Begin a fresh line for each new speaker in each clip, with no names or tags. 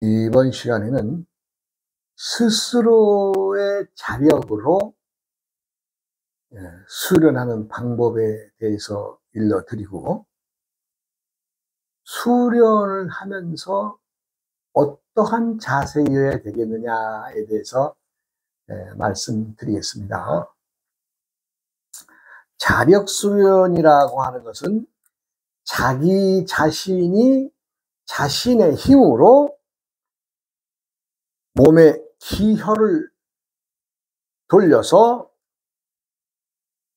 이번 시간에는 스스로의 자력으로 수련하는 방법에 대해서 일러드리고, 수련을 하면서 어떠한 자세여야 되겠느냐에 대해서 말씀드리겠습니다. 자력 수련이라고 하는 것은 자기 자신이 자신의 힘으로 몸의 기혈을 돌려서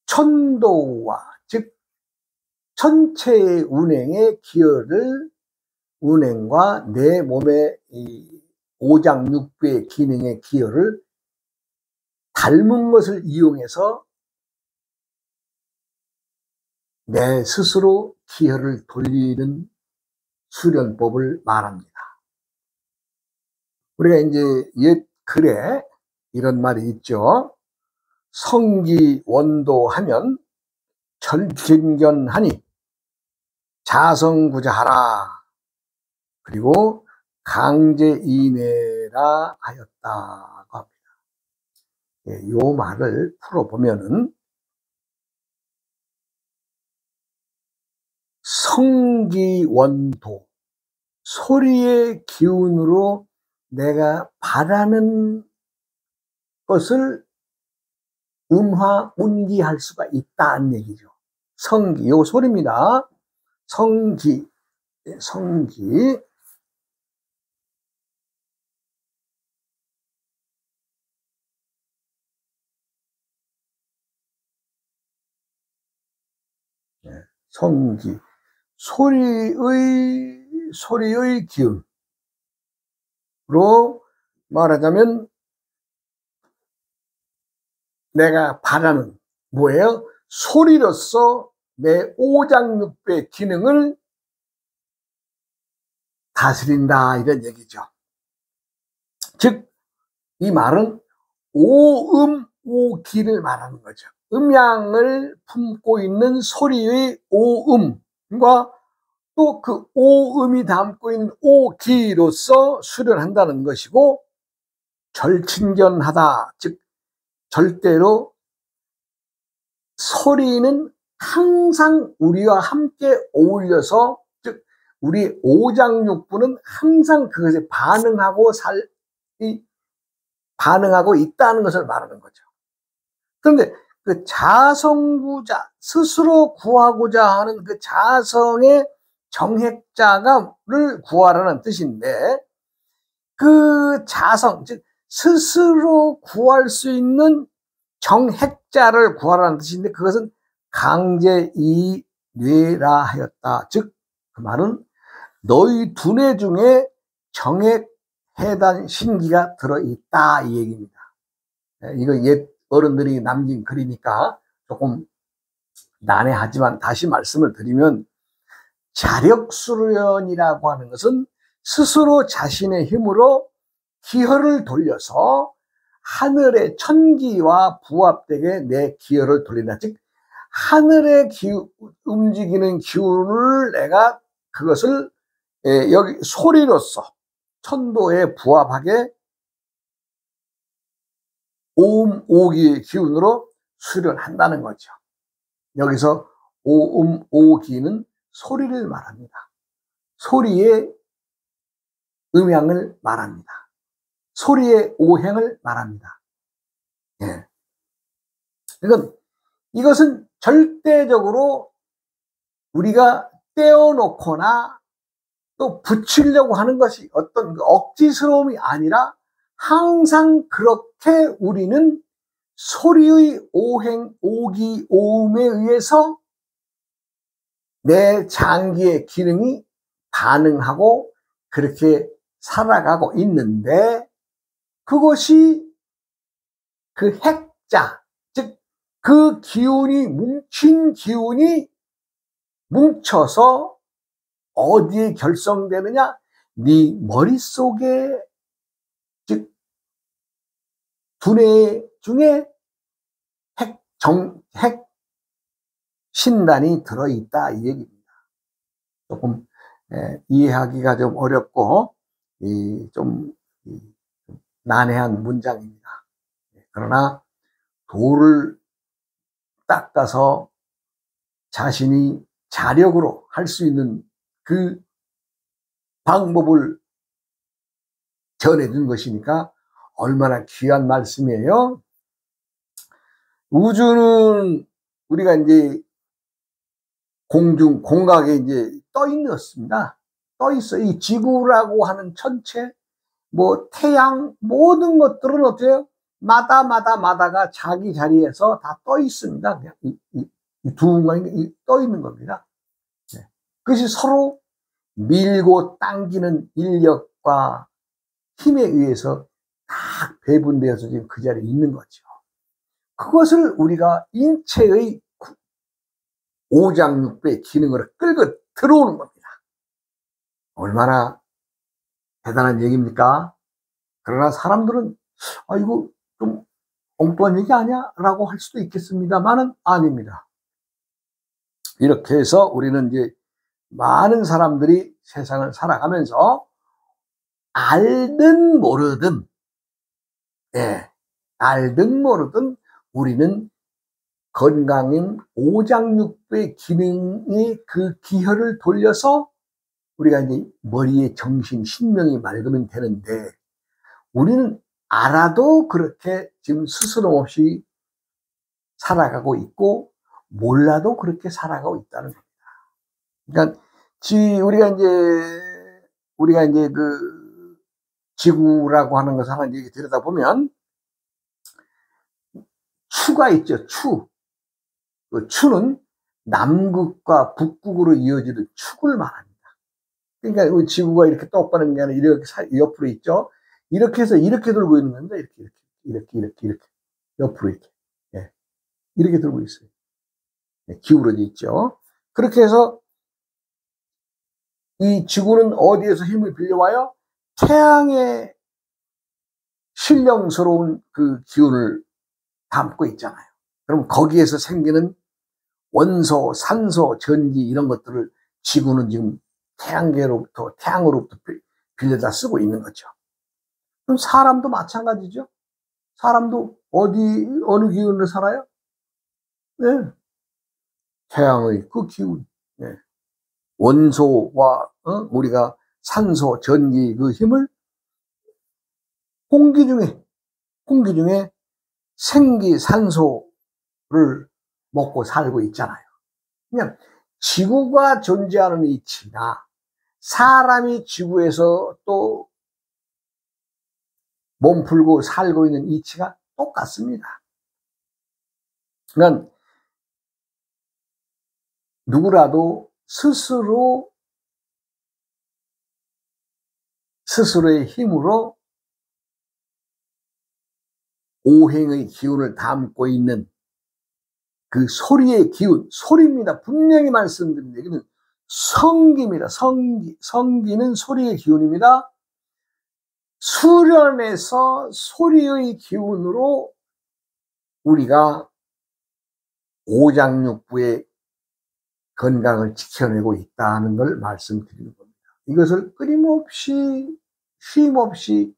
천도와, 즉 전체의 운행의 기혈을, 운행과 내 몸의 이 오장육부의 기능의 기혈을 닮은 것을 이용해서 내 스스로 기혈을 돌리는 수련법을 말합니다. 우리가 이제 옛 글에 이런 말이 있죠. 성기원도하면 절진견하니 자성구자하라. 그리고 강제이내라 하였다고 합니다. 이 말을 풀어보면은, 성기원도, 소리의 기운으로 내가 바라는 것을 운기할 수가 있다는 얘기죠. 성기, 요 소리입니다. 성기. 성기. 소리의 기운으로 말하자면, 내가 바라는 뭐예요? 소리로서 내 오장육부의 기능을 다스린다, 이런 얘기죠. 즉, 이 말은 오음오기를 말하는 거죠. 음양을 품고 있는 소리의 오음과 또 그 오음이 담고 있는 오기로서 수련한다는 것이고, 절친견하다, 즉 절대로 소리는 항상 우리와 함께 어울려서, 즉 우리 오장육부는 항상 그것에 반응하고 있다는 것을 말하는 거죠. 그런데 그 자성구자, 스스로 구하고자 하는 그 자성의 정핵자를 구하라는 뜻인데, 그 자성, 즉 스스로 구할 수 있는 정핵자를 구하라는 뜻인데, 그것은 강제이뇌라 하였다. 즉 그 말은 너희 두뇌 중에 정핵 해당 신기가 들어있다, 이 얘기입니다. 이거 옛 어른들이 남긴 글이니까 조금 난해하지만 다시 말씀을 드리면, 자력 수련이라고 하는 것은 스스로 자신의 힘으로 기혈을 돌려서 하늘의 천기와 부합되게 내 기혈을 돌린다. 즉 하늘의 움직이는 기운을 내가 그것을 여기 소리로서 천도에 부합하게 오음 오기의 기운으로 수련한다는 거죠. 여기서 오음 오기는 소리를 말합니다. 소리의 음양을 말합니다. 소리의 오행을 말합니다. 그러니까 이것은 절대적으로 우리가 떼어놓거나 또 붙이려고 하는 것이 어떤 억지스러움이 아니라, 항상 그렇게 우리는 소리의 오행, 오기, 오음에 의해서 내 장기의 기능이 반응하고 그렇게 살아가고 있는데, 그것이 그 핵자, 즉 그 기운이, 뭉친 기운이 뭉쳐서 어디에 결성되느냐? 네 머릿속에, 즉 두뇌 중에 핵 신단이 들어있다, 이 얘기입니다. 조금 이해하기가 좀 어렵고, 좀 난해한 문장입니다. 그러나 돌을 닦아서 자신이 자력으로 할 수 있는 그 방법을 전해준 것이니까 얼마나 귀한 말씀이에요. 우주는 우리가 이제 공각에 이제 떠 있었습니다. 떠 있어. 이 지구라고 하는 천체, 뭐 태양, 모든 것들은 어때요? 마다가 자기 자리에서 다 떠 있습니다. 그냥 두 공간이 떠 있는 겁니다. 네. 그것이 서로 밀고 당기는 인력과 힘에 의해서 다 배분되어서 지금 그 자리에 있는 거죠. 그것을 우리가 인체의 오장육부의 기능으로 끌고 들어오는 겁니다. 얼마나 대단한 얘기입니까? 그러나 사람들은 이거 좀 엉뚱한 얘기 아니야? 라고 할 수도 있겠습니다만은 아닙니다. 이렇게 해서 우리는 이제 많은 사람들이 세상을 살아가면서 알든 모르든, 알든 모르든 우리는 건강인 오장육부의 기능이 그 기혈을 돌려서 우리가 이제 머리에 정신, 신명이 맑으면 되는데 우리는 알아도 그렇게 지금 스스럼 없이 살아가고 있고 몰라도 그렇게 살아가고 있다는 겁니다. 그러니까 우리가 이제 그 지구라고 하는 것을 하나 얘기 들여다보면 추가 있죠. 그 추는 남극과 북극으로 이어지는 축을 말합니다. 그러니까 지구가 이렇게 똑바른 게 아니라 이렇게 옆으로 있죠. 이렇게 해서 이렇게 돌고 있는 겁니다. 이렇게 옆으로 이렇게 돌고 있어요. 기울어져 있죠. 그렇게 해서 이 지구는 어디에서 힘을 빌려와요? 태양의 신령스러운 그 기운을 담고 있잖아요. 그럼 거기에서 생기는 원소, 산소, 전기 이런 것들을 지구는 지금 태양으로부터 빌려다 쓰고 있는 거죠. 그럼 사람도 마찬가지죠. 사람도 어느 기운을 살아요? 네. 태양의 그 기운. 네. 원소와 우리가 산소, 전기 그 힘을 공기 중에 생기산소를 먹고 살고 있잖아요. 그냥 지구가 존재하는 이치나 사람이 지구에서 또 몸풀고 살고 있는 이치가 똑같습니다. 그러니까 누구라도 스스로의 힘으로 오행의 기운을 담고 있는 그 소리의 기운, 소리입니다. 분명히 말씀드린 얘기는 성기입니다. 성기는 소리의 기운입니다. 수련해서 소리의 기운으로 우리가 오장육부의 건강을 지켜내고 있다는 걸 말씀드리는 겁니다. 이것을 끊임없이 쉼없이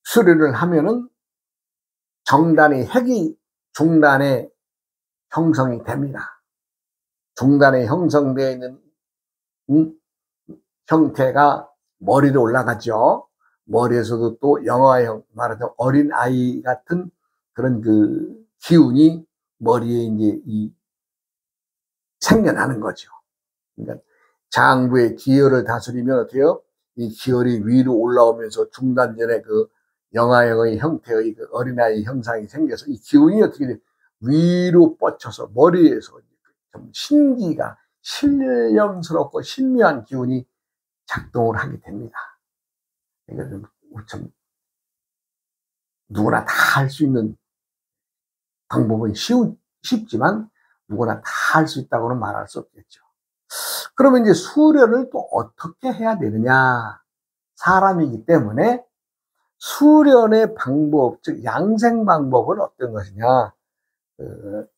수련을 하면은 핵이 중단에 형성이 됩니다. 중단에 형성되어 있는 형태가 머리로 올라가죠. 머리에서도 또 영아형, 말하자면 어린아이 같은 그런 그 기운이 머리에 이제 생겨나는 거죠. 그러니까 장부의 기혈을 다스리면 어때요? 이 기혈이 위로 올라오면서 중단 전에 그 영아형의 형태의 그 어린아이 형상이 생겨서 이 기운이 어떻게 돼? 위로 뻗쳐서 머리에서 좀 신령스럽고 신묘한 기운이 작동을 하게 됩니다. 그러니까 참 누구나 다 할 수 있는 방법은 쉽지만 누구나 다 할 수 있다고는 말할 수 없겠죠. 그러면 이제 수련을 또 어떻게 해야 되느냐? 사람이기 때문에 수련의 방법, 즉 양생 방법은 어떤 것이냐?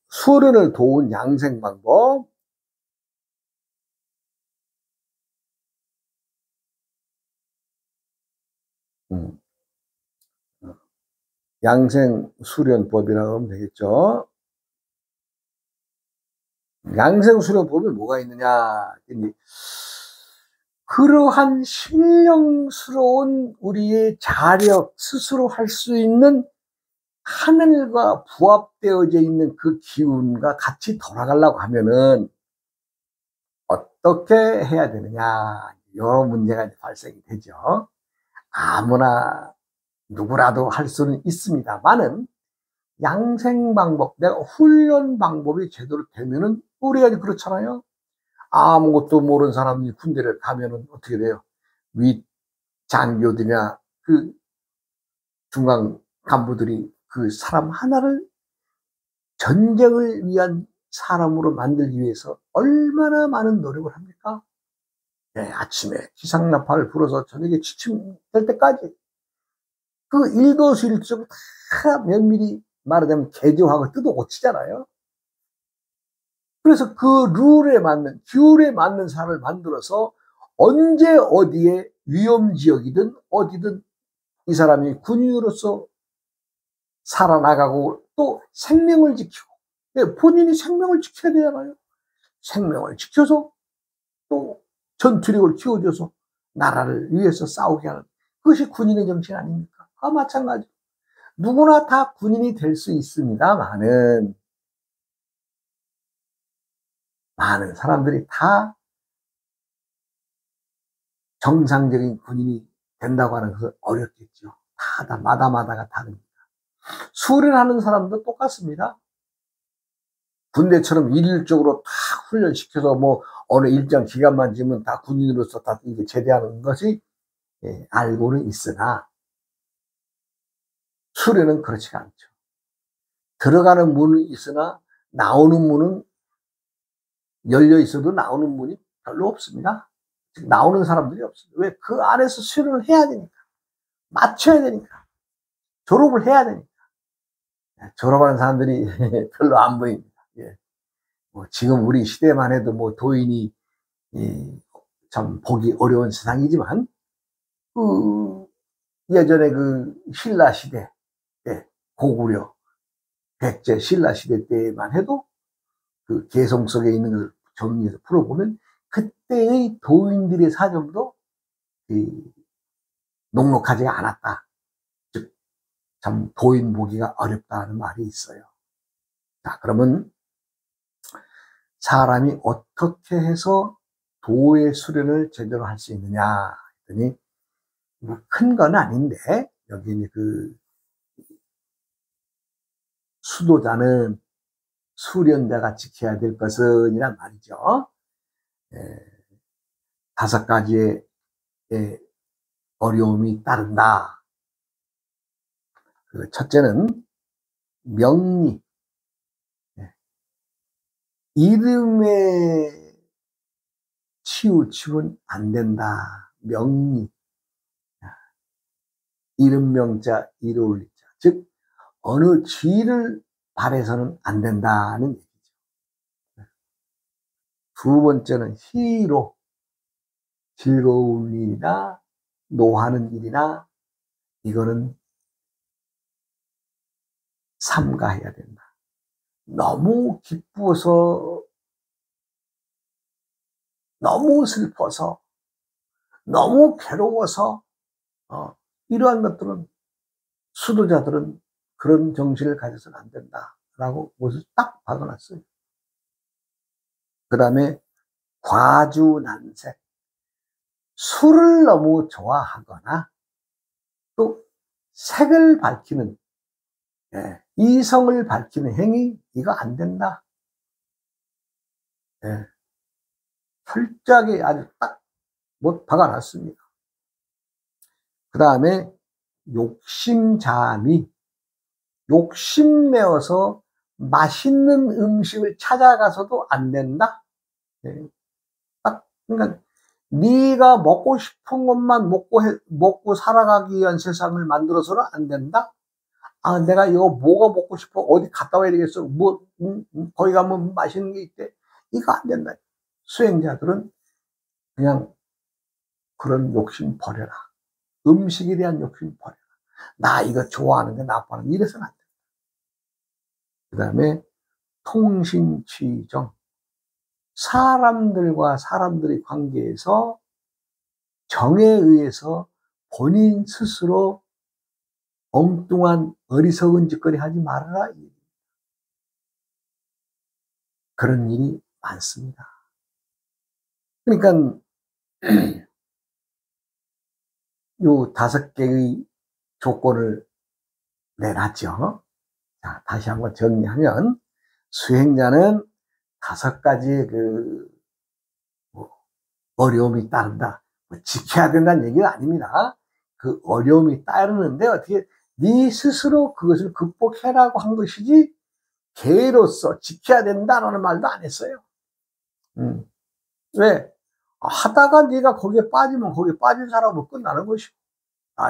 수련을 도운 양생 방법. 음, 양생수련법이라고 하면 되겠죠. 양생수련법이 뭐가 있느냐. 그러한 신령스러운 우리의 자력, 스스로 할 수 있는 하늘과 부합되어져 있는 그 기운과 같이 돌아가려고 하면은 어떻게 해야 되느냐. 여러 문제가 발생이 되죠. 아무나 누구라도 할 수는 있습니다만은 양생 방법, 내가 훈련 방법이 제대로 되면은 우리가 그렇잖아요. 아무것도 모르는 사람이 군대를 가면은 어떻게 돼요? 윗 장교들이나 그 중간 간부들이 그 사람 하나를 전쟁을 위한 사람으로 만들기 위해서 얼마나 많은 노력을 합니까? 네, 아침에 기상나팔을 불어서 저녁에 취침 될 때까지 그 일거수일투족을 다 면밀히 말하자면 개조하고 뜯어 고치잖아요. 그래서 그 룰에 맞는, 규율에 맞는 사람을 만들어서 언제 어디에 위험지역이든 어디든 이 사람이 군인으로서 살아나가고 또 생명을 지키고, 본인이 생명을 지켜야 되잖아요. 생명을 지켜서 또 전투력을 키워줘서 나라를 위해서 싸우게 하는 그것이 군인의 정신 아닙니까? 마찬가지. 누구나 다 군인이 될 수 있습니다만은 많은 사람들이 다 정상적인 군인이 된다고 하는 것은 어렵겠죠. 다 마다마다가 다릅니다. 수련하는 사람도 똑같습니다. 군대처럼 일률적으로 다 훈련시켜서 뭐 어느 일정 기간만 지면 다 군인으로서 다 이게 제대하는 것이 알고는 있으나 수련은 그렇지가 않죠. 들어가는 문은 있으나 나오는 문은 열려 있어도 나오는 문이 별로 없습니다. 즉 나오는 사람들이 없어요. 왜? 그 안에서 수련을 해야 되니까. 맞춰야 되니까. 졸업을 해야 되니까. 졸업하는 사람들이 별로 안 보입니다. 예. 뭐 지금 우리 시대만 해도 뭐 도인이 참 보기 어려운 세상이지만 그 예전에 그 신라 시대, 고구려, 백제 신라 시대 때만 해도 그 개성 속에 있는 걸 정리해서 풀어보면 그때의 도인들의 사정도 녹록하지가 않았다. 즉, 참 도인 보기가 어렵다는 말이 있어요. 자, 그러면 사람이 어떻게 해서 도의 수련을 제대로 할 수 있느냐 했더니 뭐 큰 건 아닌데 여기 그 수도자는 수련자가 지켜야 될 것은 이란 말이죠. 5가지의 어려움이 따른다. 그 첫째는 명리. 이름에 치우치면 안 된다. 명리. 이름 명자, 이를 올리자. 즉, 어느 지를 발해서는 안 된다는 얘기죠. 두 번째는 희로. 즐거운 일이나 노하는 일이나 이거는 삼가해야 된다. 너무 기쁘어서, 너무 슬퍼서, 너무 괴로워서 이러한 것들은 수도자들은 그런 정신을 가져서는 안 된다라고 그것을 딱 박아놨어요. 그 다음에 과주난색. 술을 너무 좋아하거나 또 색을 밝히는 이성을 밝히는 행위 이거 안 된다. 철저하게 아주 딱 못 박아놨습니다. 그 다음에 욕심자미. 욕심내어서 맛있는 음식을 찾아가서도 안 된다. 딱 그러니까 네가 먹고 싶은 것만 먹고 살아가기 위한 세상을 만들어서는 안 된다. 내가 이거 뭐가 먹고 싶어 어디 갔다 와야 되겠어. 거기 가면 맛있는 게 있대. 이거 안 된다. 수행자들은 그냥 그런 욕심 버려라. 음식에 대한 욕심 버려라. 나 이거 좋아하는데 나빠하는 데 이래서는 안 돼. 그 다음에 통신취정. 사람들과 사람들의 관계에서 정에 의해서 본인 스스로 엉뚱한 어리석은 짓거리 하지 말아라. 그런 일이 많습니다. 그러니까 요 5개의 조건을 내놨죠. 자, 다시 한번 정리하면 수행자는 5가지의 뭐 어려움이 따른다. 뭐 지켜야 된다는 얘기는 아닙니다. 그 어려움이 따르는데 어떻게 네 스스로 그것을 극복해라고 한 것이지 개로서 지켜야 된다는 말도 안 했어요. 왜? 하다가 네가 거기에 빠지면 거기에 빠진 사람은 끝나는 것이고.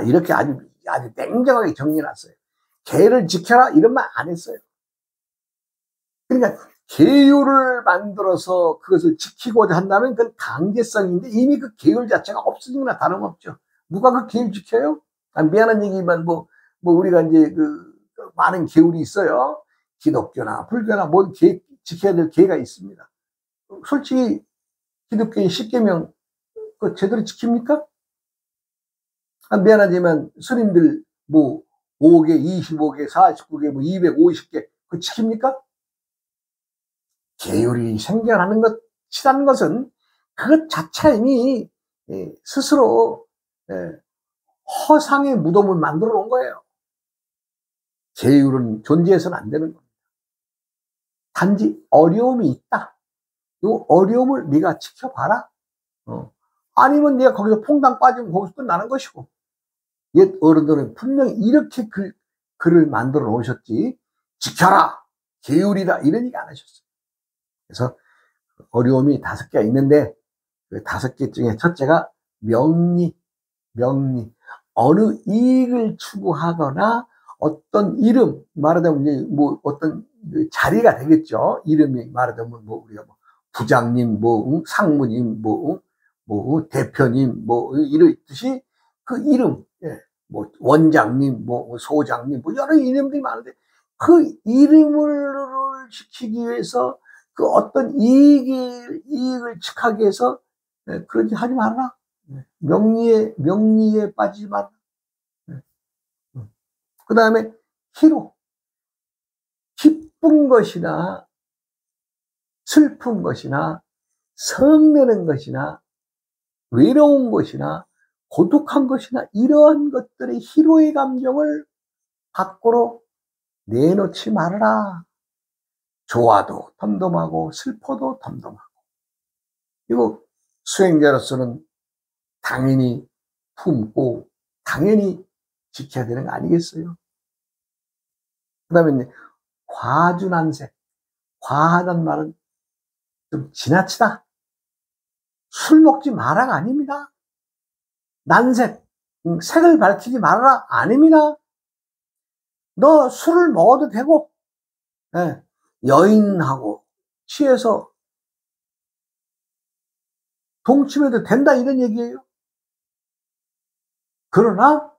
이렇게 아주 냉정하게 정리해놨어요. 개를 지켜라 이런 말 안 했어요. 그러니까 계율을 만들어서 그것을 지키고자 한다면 그건 강제성인데 이미 그 계율 자체가 없어진 거나 다름없죠. 누가 그 계율 지켜요? 미안한 얘기지만 우리가 이제 많은 계율이 있어요. 기독교나 불교나 뭐 지켜야 될 계가 있습니다. 솔직히 기독교의 10계명 그 제대로 지킵니까? 미안하지만 스님들 5개, 25개, 49개, 250개 그 지킵니까? 계율이 생겨나는 것이라는 것은 그것 자체가 이미 스스로 허상의 무덤을 만들어 놓은 거예요. 계율은 존재해서는 안 되는 겁니다. 단지 어려움이 있다. 이 어려움을 네가 지켜봐라. 아니면 네가 거기서 퐁당 빠지면 거기서 끝나는 것이고. 옛 어른들은 분명히 이렇게 글을 만들어 놓으셨지 지켜라 계율이다 이런 얘기 안 하셨어요. 그래서 어려움이 5개가 있는데 그 5개 중에 첫째가 명리. 어느 이익을 추구하거나 어떤 이름 말하자면 이제 어떤 자리가 되겠죠. 이름이 말하자면 우리가 부장님 상무님 대표님 이렇듯이 그 이름 원장님 소장님 여러 이름들이 많은데 그 이름을 지키기 위해서 그 어떤 이익을 취하기 위해서 그러지 하지 말라. 명리에 빠지지 말라. 그 다음에 희로. 기쁜 것이나 슬픈 것이나 성내는 것이나 외로운 것이나 고독한 것이나 이러한 것들의 희로의 감정을 밖으로 내놓지 말아라. 좋아도 덤덤하고 슬퍼도 덤덤하고. 이거 수행자로서는 당연히 품고 당연히 지켜야 되는 거 아니겠어요? 그 다음에 과준한색. 과하단 말은 좀 지나치다. 술 먹지 마라가 아닙니다. 난색, 색을 밝히지 말아라 아닙니다. 너 술을 먹어도 되고 여인하고 취해서 동침해도 된다 이런 얘기예요. 그러나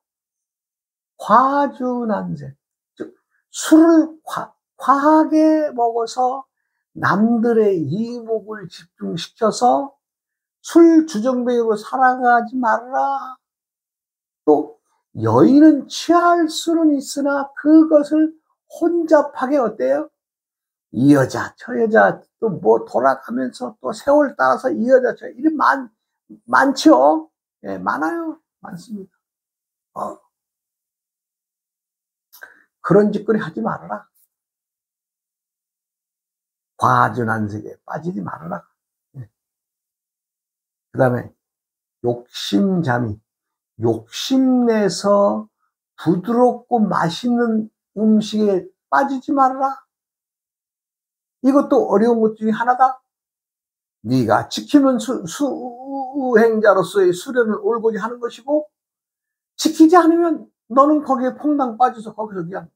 과준한색, 즉 술을 과하게 먹어서 남들의 이목을 집중시켜서 술 주정뱅이로 살아가지 말아라. 또 여인은 취할 수는 있으나 그것을 혼잡하게 어때요? 이 여자 저 여자 또 돌아가면서 또 세월 따라서 이 여자 저 이런 많죠. 예, 많아요. 많습니다. 그런 짓거리 하지 말아라. 과준한색에 빠지지 말아라. 예. 그 다음에 욕심자미. 욕심내서 부드럽고 맛있는 음식에 빠지지 말아라. 이것도 어려운 것 중에 하나다. 네가 지키는 수행자로서의 수련을 올고자 하는 것이고 지키지 않으면 너는 거기에 퐁당 빠져서 거기서 그냥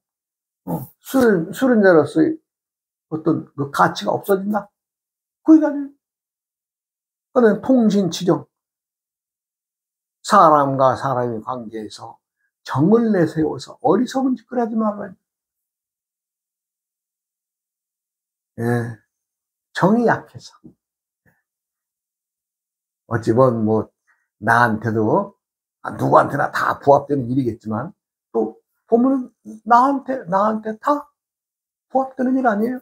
수련자로서의 어떤 그 가치가 없어진다. 그게 아니에요. 그는 통신치정. 사람과 사람의 관계에서 정을 내세워서 어리석은 짓을 하지 말아요. 예, 정이 약해서. 어찌 보면 뭐 나한테도 누구한테나 다 부합되는 일이겠지만 또 보면 나한테 다 부합되는 일 아니에요.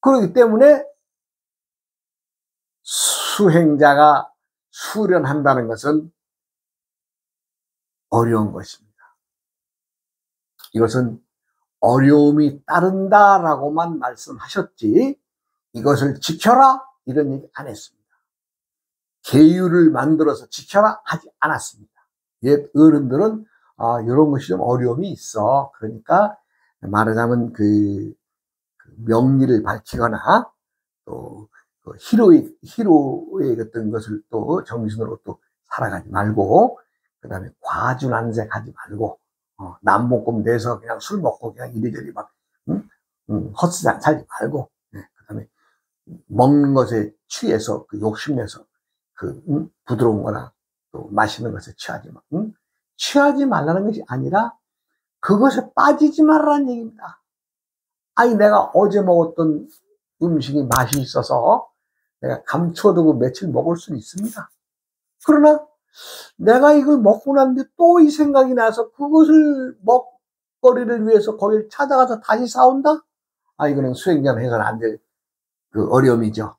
그렇기 때문에 수행자가 수련한다는 것은 어려운 것입니다. 이것은 어려움이 따른다라고만 말씀하셨지 이것을 지켜라 이런 얘기 안 했습니다. 계율을 만들어서 지켜라 하지 않았습니다. 옛 어른들은 이런 것이 좀 어려움이 있어. 그러니까 말하자면 그 명리를 밝히거나 또 희로의 어떤 것을 또 정신으로 또 살아가지 말고 그다음에 과주난색하지 말고 남목금 내서 그냥 술 먹고 그냥 이리저리 막 헛수작 살지 말고 그다음에 먹는 것에 취해서 그 욕심내서 부드러운 거나 또 맛있는 것에 취하지 말라는 것이 아니라 그것에 빠지지 말라는 얘기입니다. 아니 내가 어제 먹었던 음식이 맛이 있어서 내가 감춰두고 며칠 먹을 수는 있습니다. 그러나 내가 이걸 먹고 났는데 또 이 생각이 나서 그것을 먹거리를 위해서 거기를 찾아가서 다시 사온다? 이거는 수행자는 해서는 안 될 그 어려움이죠.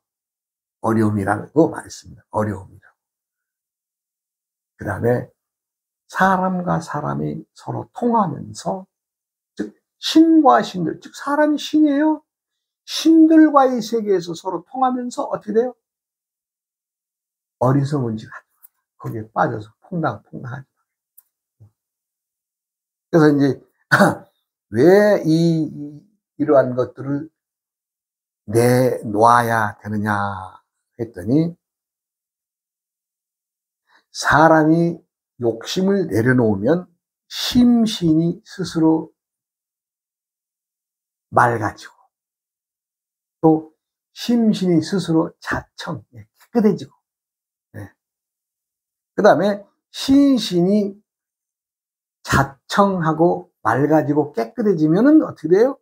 어려움이라고 말했습니다. 어려움이라고. 그 다음에 사람과 사람이 서로 통하면서 즉 신과 신들, 즉 사람이 신이에요. 신들과의 세계에서 서로 통하면서 어떻게 돼요? 어리석은 짓 하지 마. 거기에 빠져서 퐁당퐁당하지 마. 그래서 이제 왜 이러한 것들을 내놓아야 되느냐 했더니 사람이 욕심을 내려놓으면 심신이 스스로 맑아지고 또 심신이 스스로 자청, 깨끗해지고 그 다음에 신신이 자청하고 맑아지고 깨끗해지면 어떻게 돼요?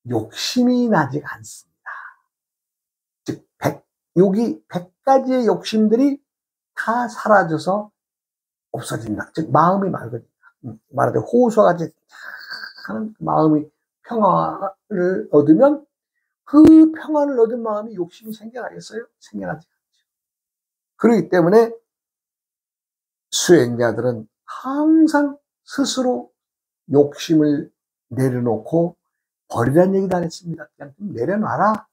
욕심이 나지 않습니다. 즉, 여기 100가지의 욕심들이 다 사라져서 없어진다. 즉, 마음이 맑아진다. 말하되 호수와 같이 하는 마음이 평화를 얻으면 그 평안을 얻은 마음이 욕심이 생겨나겠어요? 생겨나지 않죠. 그렇기 때문에 수행자들은 항상 스스로 욕심을 내려놓고 버리라는 얘기도 안 했습니다. 그냥 좀 내려놔라.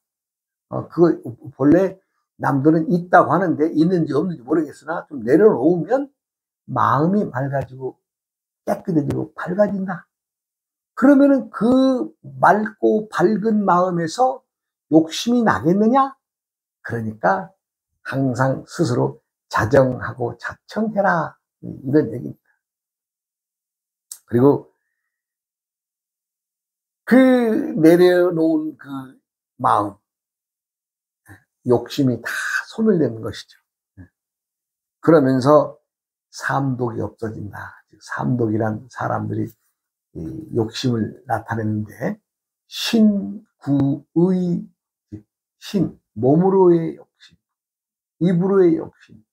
그거 본래 남들은 있다고 하는데 있는지 없는지 모르겠으나 좀 내려놓으면 마음이 맑아지고 깨끗해지고 밝아진다. 그러면은 그 맑고 밝은 마음에서 욕심이 나겠느냐? 그러니까 항상 스스로 자정하고 자청해라. 이런 얘기입니다. 그리고 그 내려놓은 그 마음, 욕심이 다 소멸되는 것이죠. 그러면서 삼독이 없어진다. 삼독이란 사람들이 욕심을 나타내는데 신구의 신, 몸으로의 욕심, 입으로의 욕심,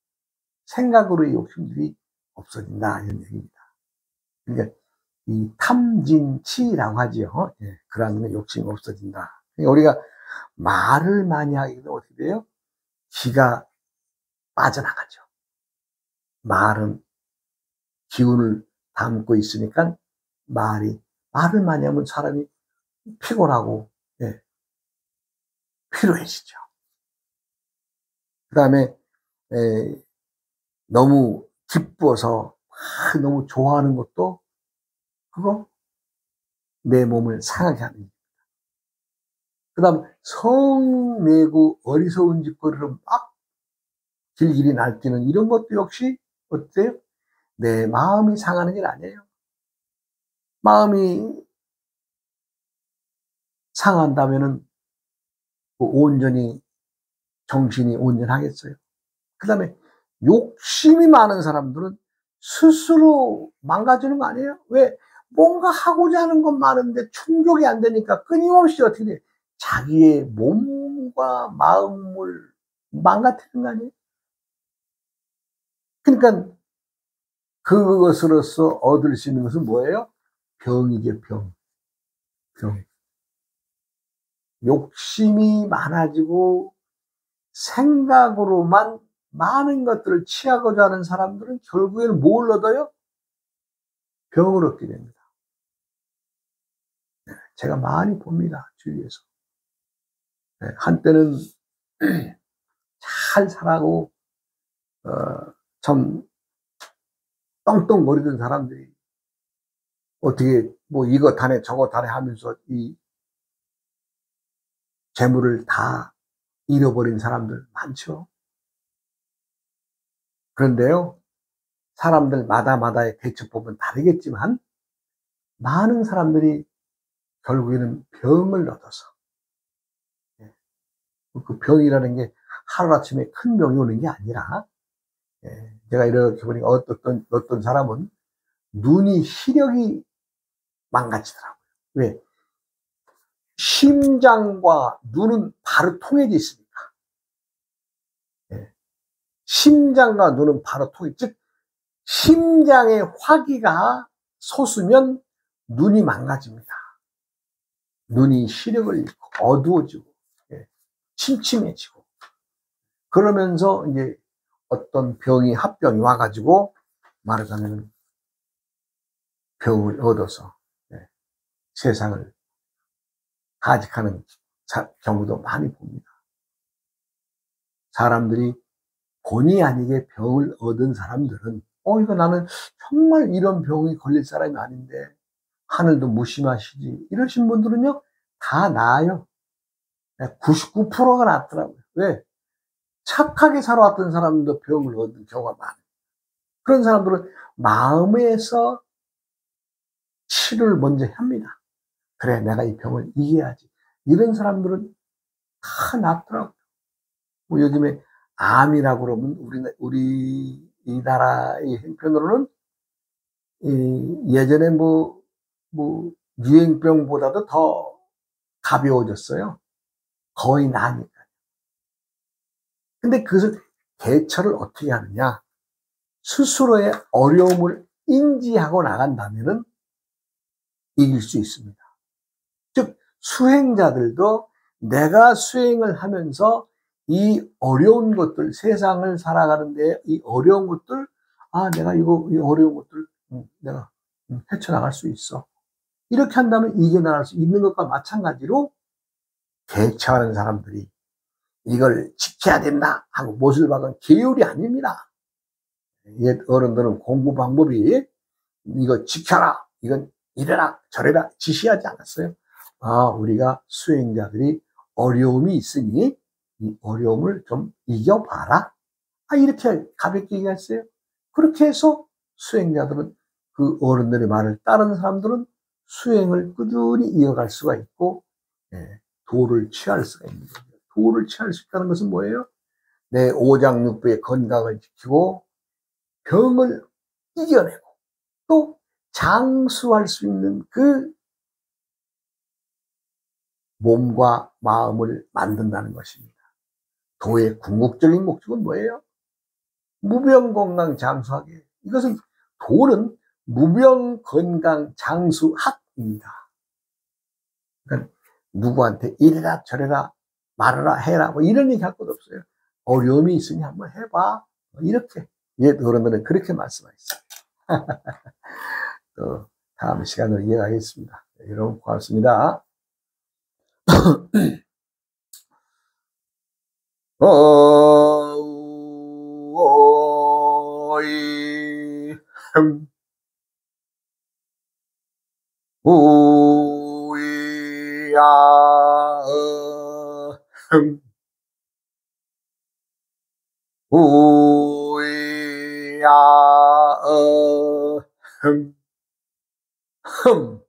생각으로의 욕심들이 없어진다 이런 얘기입니다. 그러니까 이 탐진치라고 하지요. 그런 욕심이 없어진다. 그러니까 우리가 말을 많이 하게 되면 어떻게 돼요? 기가 빠져나가죠. 말은 기운을 담고 있으니까 말을 많이 하면 사람이 피곤하고 피로해지죠. 그 다음에 너무 기뻐서 너무 좋아하는 것도 그거 내 몸을 상하게 하는 겁니다. 그 다음 성내고 어리석은 짓거리를 막 길길이 날뛰는 이런 것도 역시 어때요? 내 마음이 상하는 일 아니에요. 마음이 상한다면은 온전히 정신이 온전하겠어요. 그 다음에 욕심이 많은 사람들은 스스로 망가지는 거 아니에요? 왜? 뭔가 하고자 하는 건 많은데 충족이 안 되니까 끊임없이 어떻게 돼? 자기의 몸과 마음을 망가뜨리는 거 아니에요? 그러니까 그것으로서 얻을 수 있는 것은 뭐예요? 병이죠, 병. 병. 욕심이 많아지고 생각으로만 많은 것들을 취하고자 하는 사람들은 결국에는 뭘 얻어요? 병을 얻게 됩니다. 제가 많이 봅니다, 주위에서. 한때는 잘 살아고 참 떵떵거리던 사람들이 어떻게 뭐 이거 다네 저거 다네 하면서 이 재물을 다 잃어버린 사람들 많죠. 그런데요, 사람들마다의 대처법은 다르겠지만 많은 사람들이 결국에는 병을 얻어서, 그 병이라는 게 하루아침에 큰 병이 오는 게 아니라, 제가 이렇게 보니까 어떤 사람은 눈이 시력이 망가지더라고요. 왜? 심장과 눈은 바로 통해져 있으니까. 심장과 눈은 바로 즉 심장의 화기가 솟으면 눈이 망가집니다. 눈이 시력을 잃고 어두워지고 침침해지고, 그러면서 이제 어떤 병이 합병이 와가지고 말하자면 병을 얻어서 세상을 가직하는 경우도 많이 봅니다. 사람들이 본의 아니게 병을 얻은 사람들은 이거 나는 정말 이런 병이 걸릴 사람이 아닌데 하늘도 무심하시지 이러신 분들은요 다 나아요. 99%가 낫더라고요. 왜? 착하게 살아왔던 사람도 병을 얻는 경우가 많아요. 그런 사람들은 마음에서 치료를 먼저 합니다. 그래, 내가 이 병을 이겨야지. 이런 사람들은 다 낫더라고요. 뭐 요즘에 암이라고 그러면 우리나라의 형편으로는 예전에 뭐 유행병보다도 더 가벼워졌어요. 거의 나으니까. 근데 그것을 대처를 어떻게 하느냐? 스스로의 어려움을 인지하고 나간다면은 이길 수 있습니다. 즉, 수행자들도 내가 수행을 하면서 이 어려운 것들, 세상을 살아가는데 이 어려운 것들, 내가 이 어려운 것들, 내가 헤쳐나갈 수 있어. 이렇게 한다면 이겨나갈 수 있는 것과 마찬가지로 대처하는 사람들이 이걸 지켜야 된다 하고 못을 박은 계율이 아닙니다. 옛 어른들은 공부 방법이 이거 지켜라, 이건 이래라, 저래라 지시하지 않았어요. 우리가 수행자들이 어려움이 있으니 이 어려움을 좀 이겨봐라. 이렇게 가볍게 얘기했어요. 그렇게 해서 수행자들은 그 어른들의 말을 따르는 사람들은 수행을 꾸준히 이어갈 수가 있고, 도를 취할 수가 있는 거죠. 도를 취할 수 있다는 것은 뭐예요? 내 오장육부의 건강을 지키고 병을 이겨내고 또 장수할 수 있는 그 몸과 마음을 만든다는 것입니다. 도의 궁극적인 목적은 뭐예요? 무병건강장수하게. 이것은 도는 무병건강장수학입니다. 그러니까 누구한테 이래라 저래라 말하라 해라 뭐 이런 얘기 할 것 없어요. 어려움이 있으니 한번 해봐. 이렇게 옛 어른들은 그렇게 말씀하셨어요. 또 다음 시간으로 이어가겠습니다. 여러분 고맙습니다. 오이 우이야 우이야 흠